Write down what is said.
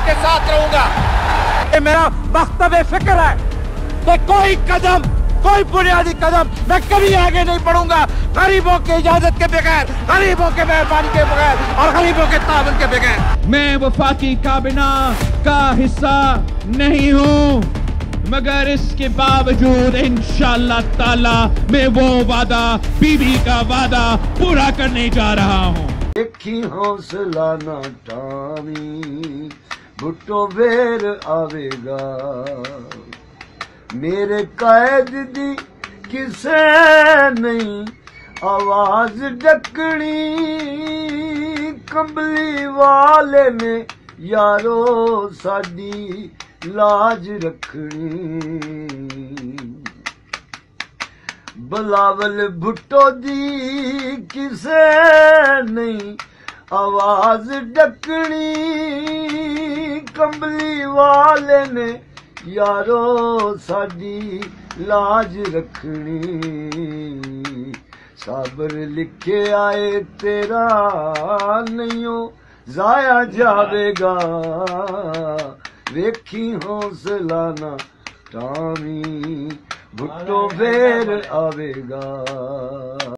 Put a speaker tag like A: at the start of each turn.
A: आपके साथ रहूंगा। ये मेरा मकसद फिक्र है कि कोई बुनियादी कदम मैं कभी आगे नहीं बढ़ूंगा गरीबों की इजाजत के बगैर, गरीबों के मेहरबानी के बगैर और गरीबों के ताबन के बगैर।
B: मैं वफाकी काबिना का हिस्सा नहीं हूँ, मगर इसके बावजूद इंशाअल्लाह ताला मैं वो वादा, बीबी का वादा पूरा करने जा रहा हूँ।
C: देखी हौसला ना टामी, भुट्टो वेर आवेगा, मेरे कैद दी किसे नहीं आवाज डकनी, कंबली वाले ने यारो साडी लाज रखनी। बिलावल भुट्टो दी किसे नहीं आवाज डकनी, कंबली वाले ने यारो साडी लाज रखनी। साबर लिखे आए तेरा नहीं जाया जावेगा, वेखी हौसला ना टामी, भुट्टो फेर आवेगा।